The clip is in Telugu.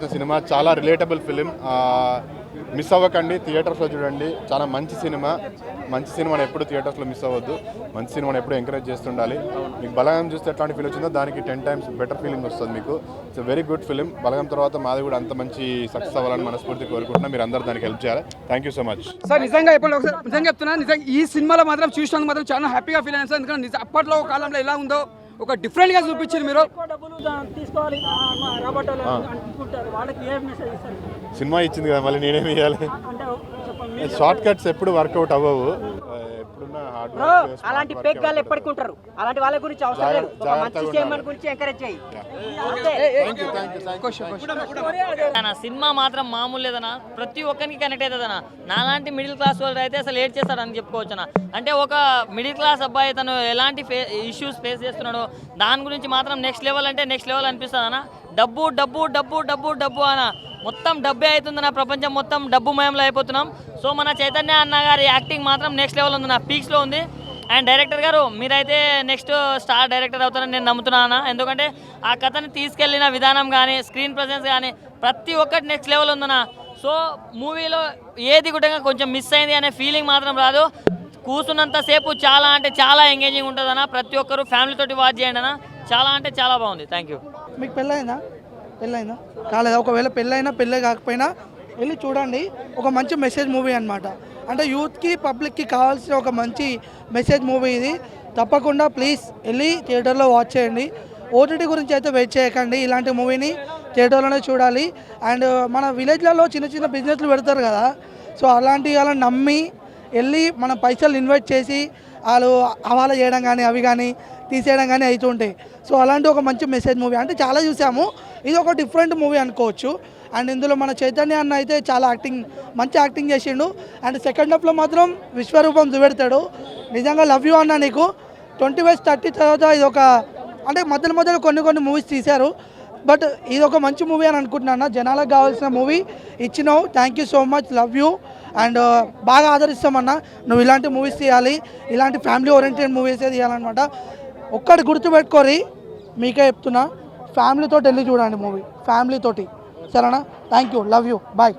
సినిమా చాలా రిలేటబుల్ ఫిలిం, మిస్ అవ్వకండి, థియేటర్స్లో చూడండి. చాలా మంచి సినిమాని ఎప్పుడు థియేటర్స్లో మిస్ అవ్వద్దు. మంచి సినిమాని ఎప్పుడు ఎంకరేజ్ చేస్తుండాలి. మీకు బలగం చూస్తే ఎట్లాంటి ఫీల్ వచ్చిందో దానికి 10 times బెటర్ ఫీలింగ్ వస్తుంది మీకు. It's very good film. Balagam తర్వాత మాది కూడా అంత మంచి సక్సెస్ అవ్వాలని మనస్ఫూర్తి కోరుకుంటున్నా. మీరు అందరూ దానికి హెల్ప్ చేయాలి. Thank you so much. Sir నిజంగా నిజంగా చెప్తున్నా, నిజంగా ఈ సినిమాలో మాత్రం చూసినందుకు మాత్రం చాలా హ్యాపీగా ఫీల్ అయ్యాను సార్. ఎందుకంటే అప్పట్లో కాలంలో ఎలా ఉందో ఒక డిఫరెంట్గా చూపించారు మీరు. సినిమా ఇచ్చింది కదా, మళ్ళీ నేనేమి ఇవ్వాలి? షార్ట్ కట్స్ ఎప్పుడు వర్కౌట్ అవ్వవు. అలాంటి పేక్ గాళ్ళు ఎప్పటికీ ఉంటారు. అలాంటి వాళ్ళ గురించి అవసరం లేదు. ఒక మంచి సినిమా గురించి ఎంకరేజ్ చేయి. సినిమా మాత్రం మామూలు లేదన్నా, ప్రతి ఒక్కరికి కనెక్ట్ అవుతుందన్నా. నాలాంటి మిడిల్ క్లాస్ వాళ్ళు అయితే అసలు ఏడ్ చేస్తాడని చెప్పుకోవచ్చునా. అంటే ఒక మిడిల్ క్లాస్ అబ్బాయి తను ఎలాంటి ఇష్యూస్ ఫేస్ చేస్తున్నాడో దాని గురించి మాత్రం నెక్స్ట్ లెవెల్ అంటే నెక్స్ట్ లెవెల్ అనిపిస్తుంది అన్న. డబ్బు డబ్బు డబ్బు డబ్బు డబ్బు అన్న, మొత్తం డబ్బే అవుతుందన్న. ప్రపంచం మొత్తం డబ్బు మయంలో అయిపోతున్నాం. సో మన చైతన్య అన్న గారి యాక్టింగ్ మాత్రం నెక్స్ట్ లెవెల్ ఉంది, నా పీక్స్లో ఉంది. అండ్ డైరెక్టర్ గారు మీరైతే నెక్స్ట్ స్టార్ డైరెక్టర్ అవుతారని నేను నమ్ముతున్నాను. ఎందుకంటే ఆ కథని తీసుకెళ్లిన విధానం కానీ స్క్రీన్ ప్రెజెన్స్ కానీ ప్రతి ఒక్కటి నెక్స్ట్ లెవెల్ ఉందన్న. సో మూవీలో ఏది కూడా కొంచెం మిస్ అయింది అనే ఫీలింగ్ మాత్రం రాదు. కూర్చున్నంతసేపు చాలా అంటే చాలా ఎంగేజింగ్ ఉంటుంది అన్న. ప్రతి ఒక్కరు ఫ్యామిలీతోటి వాచ్ చేయండి అన్న. చాలా అంటే చాలా బాగుంది. Thank you. మీకు పెళ్ళైందా కాలేదా? ఒకవేళ పెళ్ళే కాకపోయినా వెళ్ళి చూడండి. ఒక మంచి మెసేజ్ మూవీ అనమాట. అంటే యూత్కి పబ్లిక్కి కావాల్సిన ఒక మంచి మెసేజ్ మూవీ ఇది. తప్పకుండా ప్లీజ్ వెళ్ళి థియేటర్లో వాచ్ చేయండి. ఓటీటీ గురించి అయితే వెయిట్ చేయకండి. ఇలాంటి మూవీని థియేటర్లోనే చూడాలి. అండ్ మన విలేజ్లలో చిన్న చిన్న బిజినెస్లు పెడతారు కదా, సో అలాంటి వాళ్ళని నమ్మి వెళ్ళి మన పైసలు ఇన్వెస్ట్ చేసి వాళ్ళు హవాలా చేయడం కానీ అవి కానీ తీసేయడం కానీ అవుతుంటాయి. సో అలాంటి ఒక మంచి మెసేజ్ మూవీ అంటే చాలా చూసాము. ఇది ఒక డిఫరెంట్ మూవీ అనుకోవచ్చు. అండ్ ఇందులో మన చైతన్య అన్న అయితే చాలా మంచి యాక్టింగ్ చేసిండు. అండ్ సెకండ్ హాఫ్లో మాత్రం విశ్వరూపం చూపెడతాడు. నిజంగా లవ్ యూ అన్న. నీకు 20/30 తర్వాత ఇది ఒక అంటే మధ్యలో కొన్ని మూవీస్ తీశారు, బట్ ఇది ఒక మంచి మూవీ అని అనుకుంటున్నాను. జనాలకు కావాల్సిన మూవీ ఇచ్చినావు. Thank you so much. Love you. And బాగా ఆదరిస్తామన్నా. నువ్వు ఇలాంటి మూవీస్ తీయాలి, ఇలాంటి ఫ్యామిలీ ఓరియంటెడ్ మూవీసే తీయాలన్నమాట. ఒక్కటి గుర్తుపెట్టుకోరి, మీకే చెప్తున్నా, ఫ్యామిలీతో వెళ్ళి చూడండి మూవీ, ఫ్యామిలీతోటి. సరేనా? Thank you. Love you. Bye.